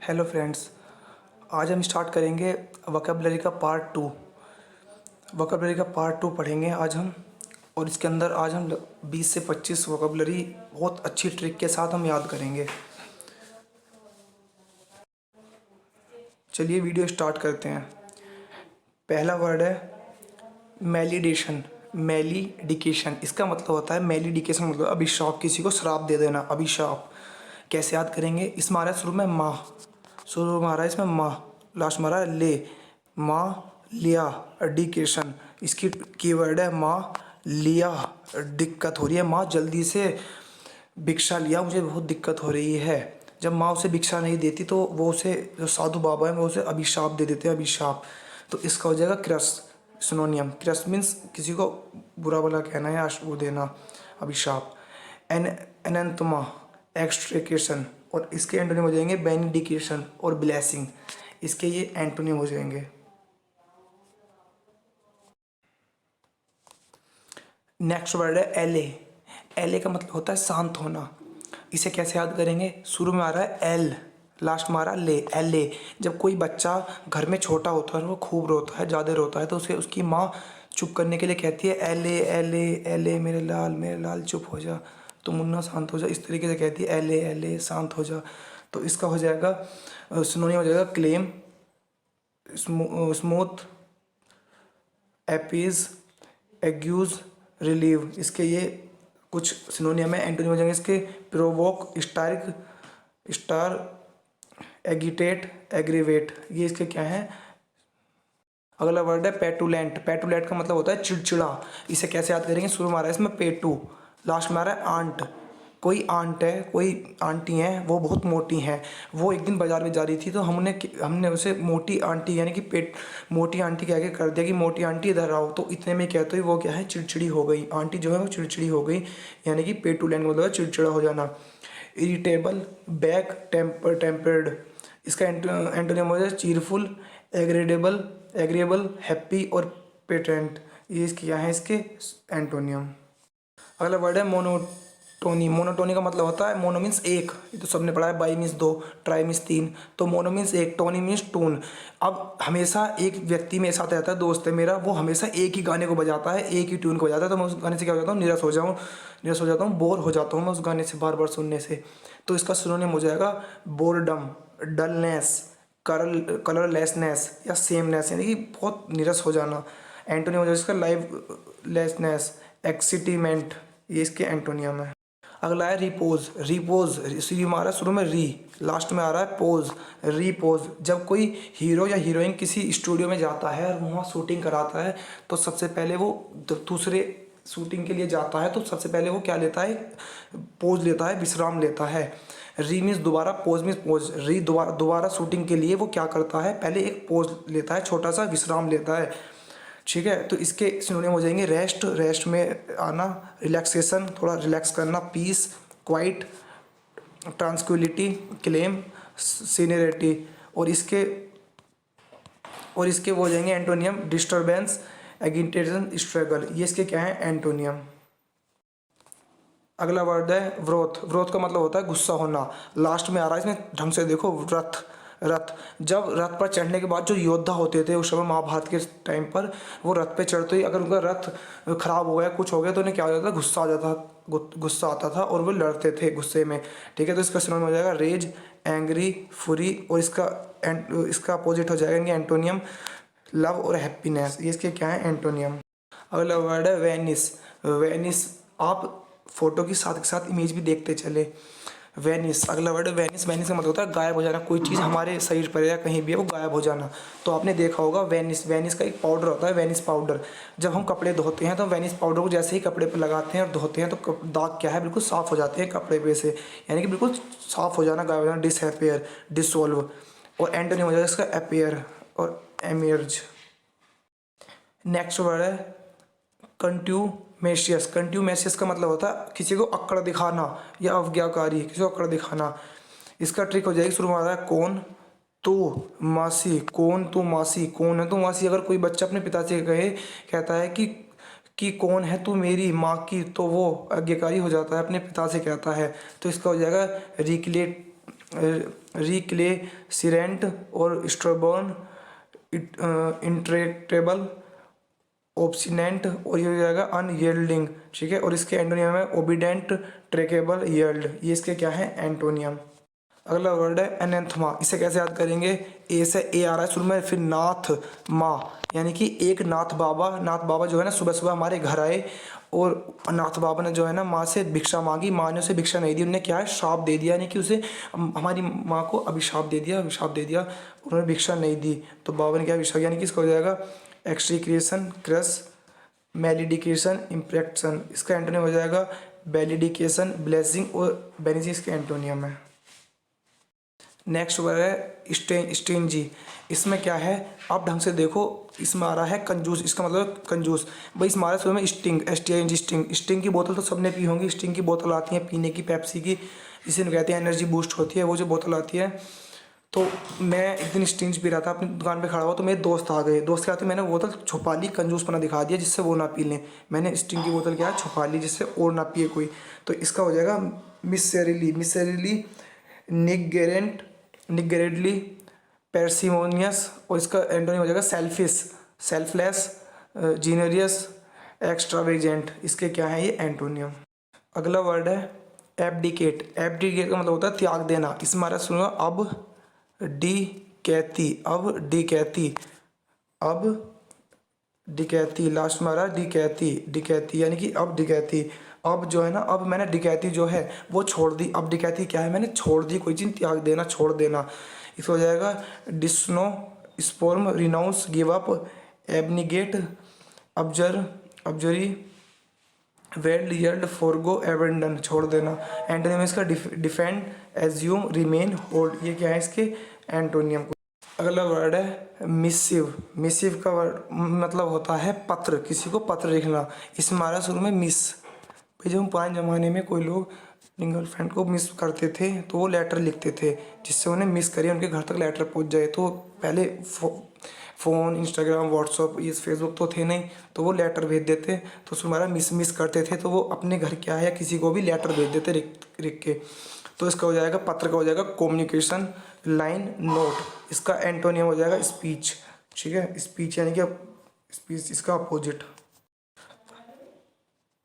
Hello friends, आज हम start करेंगे वोकैबुलरी का पार्ट 2। वोकैबुलरी का पार्ट 2 पढ़ेंगे आज हम। और इसके अंदर आज हम 20 से 25 वोकैबुलरी बहुत अच्छी ट्रिक के साथ हम याद करेंगे। चलिए वीडियो स्टार्ट करते हैं। पहला वर्ड है मैलिडेशन। मैलिडिकेशन, इसका मतलब होता है मैलिडिकेशन मतलब अभिशाप, किसी को श्राप दे देना, अभिशाप। कैसे याद करेंगे? इसमें आ रहा है शुरू में माँ, शुरू में आ रहा है इसमें माँ, लास्ट में आ रहा है ले, माँ लिया डिकेशन। इसकी कीवर्ड है माँ लिया, दिक्कत हो रही है, माँ जल्दी से भिक्षा लिया, मुझे बहुत दिक्कत हो रही है। जब माँ उसे भिक्षा नहीं देती तो वो उसे, जो साधु बाबा हैं वो उसे अभिशाप दे देते हैं, अभिशाप। तो इसका हो जाएगा क्रस, सिनोनियम। क्रस मीन्स किसी को बुरा भला कहना या वो देना, अभिशाप। एनेंथमा, एक्सट्रिकेशन। और इसके एंटोनिम हो जाएंगे बेनिडिकेशन और ब्लेसिंग। इसके ये एंटोनिम हो जाएंगे। नेक्स्ट वर्ड है एले। एले का मतलब होता है शांत होना। इसे कैसे याद करेंगे? शुरू में आ रहा है एल, लास्ट में आ रहा है ले, एले। जब कोई बच्चा घर में छोटा होता है और वो खूब रोता है, ज़्यादा रोता है, तो उसे उसकी माँ चुप करने के लिए कहती है एले एले एले, मेरे लाल चुप हो जा, तो मुन्ना शांत हो जा। इस तरीके से कहती है एले एले, शांत हो जा। तो इसका हो जाएगा सिनोनिम हो जाएगा क्लेम, स्मूथ, एपीज, एग्यूज, रिलीव। इसके ये कुछ सिनोनियम है, एंटोनिम हो जाएंगे इसके प्रोवोक, स्टार्क, स्टार, एगिटेट, एग्रीवेट। ये इसके क्या है? अगला वर्ड है पेटुलेंट। पेटुलेंट का मतलब होता है चिड़चिड़ा। इसे कैसे याद करेंगे? शुरू में आ रहा है इसमें पेटू, लास्ट में आ रहा है आंट। कोई आंट है, कोई आंटी हैं, वो बहुत मोटी हैं। वो एक दिन बाजार में जा रही थी तो हमने उसे मोटी आंटी यानी कि पेट मोटी आंटी कह के कर दिया कि मोटी आंटी इधर आओ। तो इतने में कहते ही वो क्या है, चिड़चिड़ी हो गई। आंटी जो है वो चिड़चिड़ी हो गई, यानी कि पेटुलेंट मतलब चिड़चिड़ा हो जाना। Irritable, back tempered. इसका एंटोनिम हो जाए चीरफुल, एग्रेडेबल, एग्रीएबल, हैप्पी और पेटेंट। ये इसके क्या है, इसके एंटोनियम। अगला वर्ड है मोनोटोनी। मोनोटोनी का मतलब होता है, मोनो मीन्स एक, ये तो सबने पढ़ा है, बाई मीन्स दो, ट्राई मीन्स तीन, तो मोनो मीन्स एक, टोनी मीन्स टून। अब हमेशा एक व्यक्ति मेरे साथ रहता है, दोस्त है मेरा, वो हमेशा एक ही गाने को बजाता है, एक ही ट्यून को बजाता है, तो मैं उस गाने से क्या हो जाता हूँ, निराश हो जाता हूँ, बोर हो जाता हूँ मैं उस गाने से बार बार सुनने से। तो इसका सिनोनिम हो जाएगा बोरडम, डलनेस, कलरलेसनेस या सेमनेस, यानी कि बहुत नीरस हो जाना। एंटोनियम हो जाएगा इसका लाइवलेसनेस, एक्सिटीमेंट। ये इसके एंटोनियम है। अगला है रिपोज। रिपोज, सी हमारा शुरू में री, लास्ट में आ रहा है पोज, रिपोज। जब कोई हीरो या हीरोइन किसी स्टूडियो में जाता है और वहाँ शूटिंग कराता है, तो सबसे पहले वो दूसरे शूटिंग के लिए जाता है तो सबसे पहले वो क्या लेता है, पोज लेता है, विश्राम लेता है। री मीन्स दोबारा, पोज मीन्स पोज। री दोबारा शूटिंग के लिए वो क्या करता है, पहले एक पोज लेता है, छोटा सा विश्राम लेता है। ठीक है, तो इसके सिनोनिम हो जाएंगे रेस्ट, रेस्ट में आना, रिलैक्सेशन, थोड़ा रिलैक्स करना, पीस, क्वाइट, ट्रांसक्विलिटी, क्लेम, सीनियरिटी। और इसके वो हो जाएंगे एंटोनियम डिस्टर्बेंस, एगिटेशन, स्ट्रगल। ये इसके क्या है, एंटोनियम। अगला वर्ड है व्रोथ। व्रोथ का मतलब होता है गुस्सा होना। लास्ट में आ रहा है, इसमें ढंग से देखो, रथ, रथ। जब रथ पर चढ़ने के बाद जो योद्धा होते थे उस समय महाभारत के टाइम पर, वो रथ पे चढ़ते ही अगर उनका रथ खराब हो गया, कुछ हो गया, तो उन्हें क्या हो जाता, गुस्सा आ जाता, गुस्सा आता था और वो लड़ते थे गुस्से में। ठीक है, तो इसका सिनोनिम हो जाएगा रेज, एंग्री, फुरी। और इसका अपोजिट हो जाएगा इनके एंटोनियम लव और हैप्पीनेस। ये इसके क्या है, एंटोनियम। अगला वर्ड है वेनिस। वेनिस, आप फोटो के साथ इमेज भी देखते चले। वेनिस, अगला वर्ड है वेनिस। वेनिस का मतलब होता है गायब हो जाना। कोई चीज़ हमारे शरीर पर या कहीं भी है वो गायब हो जाना। तो आपने देखा होगा वेनिस, वेनिस का एक पाउडर होता है, वेनिस पाउडर। जब हम कपड़े धोते हैं तो वेनिस पाउडर को जैसे ही कपड़े पर लगाते हैं और धोते हैं तो दाग क्या है, बिल्कुल साफ़ हो जाते हैं कपड़े पे से, यानी कि बिल्कुल साफ़ हो जाना, गायब हो जाना, डिसअपेयर, डिसॉल्व। और एंटोनिम हो जाएगा इसका अपेयर और एमर्ज। नेक्स्ट वर्ड है कंट्यूमेशियस। कंट्यूमेशियस का मतलब होता है किसी को अक्कड़ दिखाना या अवज्ञाकारी, किसी को अक्कड़ दिखाना। इसका ट्रिक हो जाएगी, शुरू में आ रहा है कौन, तू, मासी, कौन तू मासी, कौन है तू मासी। अगर कोई बच्चा अपने पिता से कहता है कि कौन है तू मेरी माँ की, तो वो आज्ञाकारी हो जाता है, अपने पिता से कहता है। तो इसका हो जाएगा रिक्लेट, रिक्लेसिरेंट और स्ट्रबॉर्न, इंट्रैक्टेबल, ओब्स्टिनेंट, और ये हो जाएगा अनयील्डिंग। ठीक है, और इसके एंटोनियम है ओबीडेंट, ट्रेकेबल, यील्ड। ये इसके क्या है एंटोनियम। अगला वर्ड है एनेंथमा। इसे कैसे याद करेंगे, ए से ए आ रहा है शुरू में, फिर नाथ माँ, यानी कि एक नाथ बाबा। नाथ बाबा जो है ना सुबह सुबह हमारे घर आए और नाथ बाबा ने जो है ना माँ से भिक्षा मांगी, माँ ने उसे भिक्षा नहीं दी, उन्होंने क्या है श्राप दे दिया, यानी कि उसे हमारी माँ को अभिशाप दे दिया, अभिशाप दे दिया, उन्होंने भिक्षा नहीं दी। तो बाबा ने क्या भिक्षा, यानी कि इसका हो जाएगा एक्सट्रीक्रिएशन, क्रस, मैलिडिकेशन, इम्प्रेक्शन। इसका एंटोनियम हो जाएगा वैलिडिकेशन, ब्लेसिंग और बेनिजी इसके एंटोनियम है। नेक्स्ट वर्ड है स्टिंजी। इसमें क्या है आप ढंग से देखो, इसमें आ रहा है कंजूस। इसका मतलब कंजूस। भाई इसमें आ रहा है स्टिंग, STING, स्टिंग। स्टिंग की बोतल तो सबने पी होंगी, स्टिंग की बोतल आती है पीने की, पेप्सी की, जिसे कहते हैं एनर्जी बूस्ट होती है, वो जो बोतल आती है। तो मैं एक दिन स्टिंग पी रहा था अपनी दुकान पे खड़ा हुआ, तो मेरे दोस्त आ गए, दोस्त के आते मैंने बोतल छुपा ली, कंजूसपना दिखा दिया जिससे वो ना पी लें। मैंने स्टिंग की बोतल क्या छुपा ली जिससे और ना पिए कोई। तो इसका हो जाएगा मिसेरिली, निगेरेंट, निगरेडली, पैर्सिमोनियस, और इसका एंटोनिम हो जाएगा सेल्फिश, सेल्फलेस, जीनियस, एक्स्ट्रावेजेंट। इसके क्या है ये एंटोनियम। अगला वर्ड है एब्डिकेट। एब्डिकेट का मतलब होता है त्याग देना। इसमें हमारा सुनो अब डी कहती, अब डी कहती, अब डिकैती, लास्ट में आ रहा है डिकैती, डिकैती यानी कि अब डिकैती। अब जो है ना, अब मैंने डिकैती जो है वो छोड़ दी। अब डिकैती क्या है, मैंने छोड़ दी कोई चीज़, त्याग देना, छोड़ देना। इसको हो जाएगा disown, spurn, renounce, give up, abnegate, abjure, abjure, wield, yield, forgo, abandon, छोड़ देना। एंटोनियम इसका डिफेंड, एज्यूम, रिमेन, होल्ड। ये क्या है इसके एंटोनियम। अगला वर्ड है मिसिव। मिसिव का वर्ड मतलब होता है पत्र, किसी को पत्र लिखना। इसमें हमारा शुरू में मिस। भाई जब हम पुराने ज़माने में कोई लोग अपनी गर्लफ्रेंड को मिस करते थे तो वो लेटर लिखते थे जिससे उन्हें मिस करिए उनके घर तक लेटर पहुंच जाए। तो पहले फ़ोन, इंस्टाग्राम, व्हाट्सअप, ये फेसबुक तो थे नहीं, तो वो लेटर भेज देते। तो उसमें हमारा मिस करते थे तो वो अपने घर क्या है या किसी को भी लेटर भेज देते लिख के। तो इसका हो जाएगा पत्र का हो जाएगा कम्युनिकेशन, लाइन, नोट। इसका एंटोनियम हो जाएगा स्पीच। ठीक है, स्पीच यानी कि स्पीच इसका अपोजिट।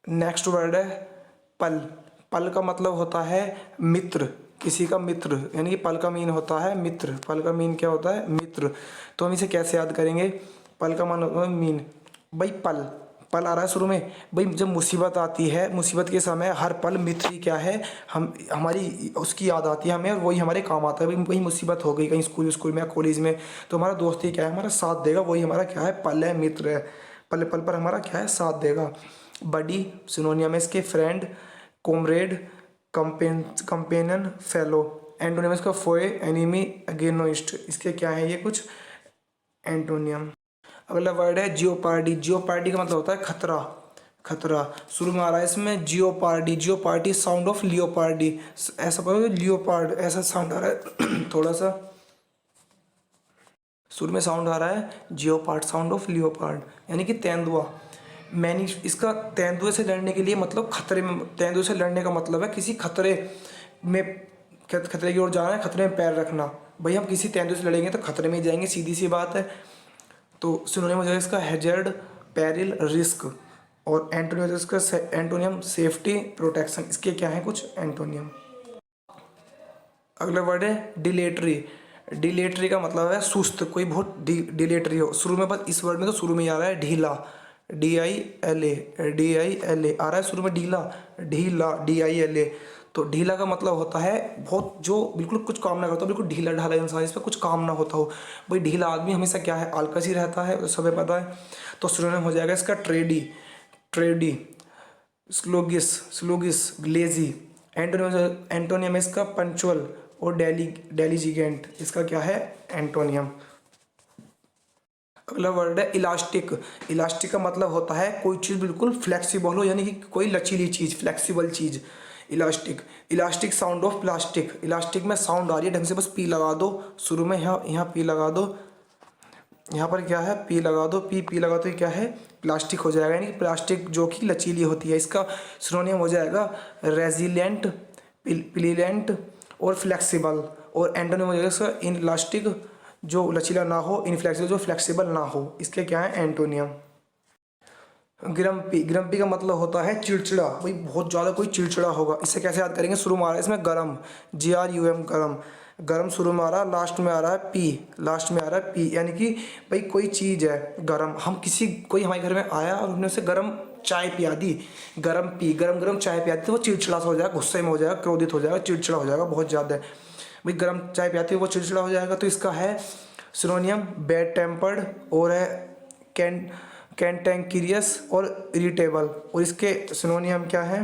नेक्स्ट वर्ड है पल। पल का मतलब होता है मित्र, किसी का मित्र, यानी कि पल का मीन होता है मित्र। पल का मीन क्या होता है मित्र। तो हम इसे कैसे याद करेंगे, पल का मान होता है मीन। भाई पल, पल आ रहा है शुरू में। भाई जब मुसीबत आती है, मुसीबत के समय हर पल मित्र ही क्या है, हम हमारी उसकी याद आती है हमें और वही हमारे काम आता है। भाई वही मुसीबत हो गई कहीं स्कूल में या कॉलेज में, तो हमारा दोस्त ही क्या है हमारा साथ देगा, वही हमारा क्या है पल है, मित्र है। पल पल पर हमारा क्या है साथ देगा। बडी सिनोनियम है इसके friend, comrade, companion, fellow. Antonym इसका फोए, एनिमी, अगेनोइस्ट। इसके क्या है ये कुछ एंटोनियम। अगला वर्ड है जियोपार्डी। जियोपार्डी का मतलब होता है खतरा, खतरा। शुरू में आ रहा है इसमें जियोपार्डी, जियोपार्डी साउंड ऑफ लियोपार्डी। ऐसा पता लियोपार्ड ऐसा साउंड आ रहा है थोड़ा सा शुरू में साउंड आ रहा है जियोपार्ड, साउंड ऑफ लियोपार्ड, यानी कि तेंदुआ। मैंने इसका तेंदुए से लड़ने के लिए मतलब खतरे में, तेंदुए से लड़ने का मतलब है किसी खतरे में, खतरे की ओर जाना है, खतरे में पैर रखना। भाई हम किसी तेंदुए से लड़ेंगे तो खतरे में ही जाएंगे, सीधी सी बात है। तो सिनोनिम हो जाएगा इसका हैजर्ड, पेरिल, रिस्क। और एंटोनियम हो जाएगा इसका एंटोनियम सेफ्टी, प्रोटेक्शन। इसके क्या है कुछ एंटोनियम। अगला वर्ड है डिलेटरी। डिलेटरी का मतलब है सुस्त, कोई बहुत डिलेटरी हो। शुरू में बस इस वर्ड में तो शुरू में ही आ रहा है ढीला, DILA, DILA आ रहा है शुरू में ढीला, ढीला, DILA। तो ढीला का मतलब होता है बहुत, जो बिल्कुल कुछ काम ना करता हो, बिल्कुल ढीला ढाला इंसान, इस पर कुछ काम ना होता हो। भाई ढीला आदमी हमेशा क्या है आलकस ही रहता है, तो सबे पता है। तो सिनोनिम हो जाएगा इसका ट्रेडी, ट्रेडी, स्लोगिस, स्लोगिस, लेजी। एंटोनियम इसका पंचुअल और डेलीजिगेंट। इसका क्या है एंटोनियम। अगला वर्ड है इलास्टिक। इलास्टिक का मतलब होता है कोई चीज़ बिल्कुल फ्लेक्सिबल हो, यानी कि कोई लचीली चीज़, फ्लेक्सिबल चीज़। Elastic, elastic sound of plastic. Elastic में साउंड आ रही है ढंग से, बस पी लगा दो शुरू में, यहाँ पी लगा दो, यहाँ पर क्या है पी लगा दो, पी लगा दो, क्या है प्लास्टिक हो जाएगा, यानी कि प्लास्टिक जो कि लचीली होती है। इसका सिनोनिम हो जाएगा रेजिलेंट, पिलिलेंट और फ्लेक्सिबल। और एंटोनिम हो जाएगा इसका इनलास्टिक, जो लचीला ना हो, इनफ्लेक्सिबल जो फ्लेक्सिबल ना हो, इसके क्या है एंटोनियम। ग्रम्पी, ग्रम्पी का मतलब होता है चिड़चिड़ा, भाई बहुत ज़्यादा कोई चिड़चिड़ा होगा। इससे कैसे याद करेंगे, शुरू में आ रहा है इसमें गरम, GRUM गरम, गरम शुरू में आ रहा है, लास्ट में आ रहा है पी, लास्ट में आ रहा है पी, यानी कि भाई कोई चीज़ है गरम, हम किसी कोई हमारे घर में आया और हमने उसे गरम चाय पिया दी, गरम पी, गरम गरम चाय पिया दी, तो वो चिड़चिड़ा सा हो जाएगा, गुस्से में हो जाएगा, क्रोधित हो जाएगा, चिड़चिड़ा हो जाएगा बहुत ज़्यादा। भाई गर्म चाय पियाती है वो चिड़चिड़ा हो जाएगा, तो इसका है सिनोनियम बैड टेम्पर्ड, और है कैंटेंक्रियस और इरिटेबल। और इसके सिनोनियम क्या है,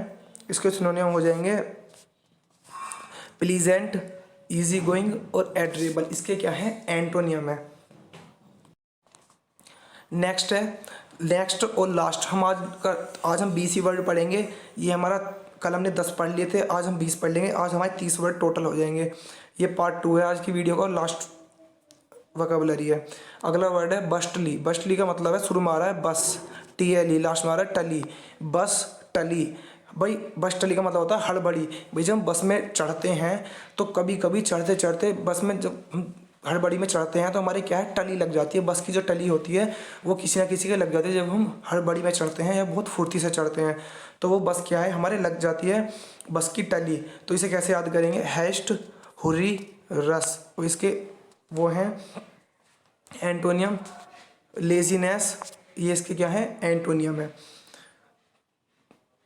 इसके सिनोनियम हो जाएंगे प्लीजेंट, इजी गोइंग और एड्रेबल, इसके क्या है एंटोनियम है। नेक्स्ट है, नेक्स्ट और लास्ट, हम आज हम 20 ही वर्ड पढ़ेंगे। ये हमारा कल हमने 10 पढ़ लिए थे, आज हम 20 पढ़ लेंगे, आज हमारे 30 वर्ड टोटल हो जाएंगे। ये पार्ट 2 है आज की वीडियो का, लास्ट वोकैबुलरी है। अगला वर्ड है बस्टली, बस्टली का मतलब है शुरू में आ रहा है बस, TLE, लास्ट में आ रहा है टली, बस टली। भाई बस टली का मतलब होता है हड़बड़ी। भाई जब हम बस में चढ़ते हैं तो कभी कभी चढ़ते चढ़ते बस में जब हम हड़बड़ी में चढ़ते हैं तो हमारी क्या है टली लग जाती है, बस की जो टली होती है वो किसी ना किसी के लग जाती है। जब हम हड़बड़ी में चढ़ते हैं या बहुत फुर्ती से चढ़ते हैं तो वो बस क्या है हमारे लग जाती है, बस की टली। तो इसे कैसे याद करेंगे, हैस्ट, हुर्री, रस। और इसके वो हैं एंटोनियम, लेजीनेस, ये इसके क्या है एंटोनियम है।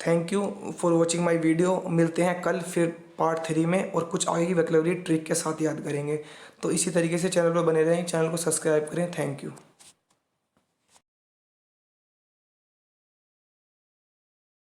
Thank you for watching my video. मिलते हैं कल फिर पार्ट 3 में, और कुछ आगे की वोकैबुलरी ट्रिक के साथ याद करेंगे। तो इसी तरीके से चैनल पर बने रहें, चैनल को सब्सक्राइब करें। Thank you.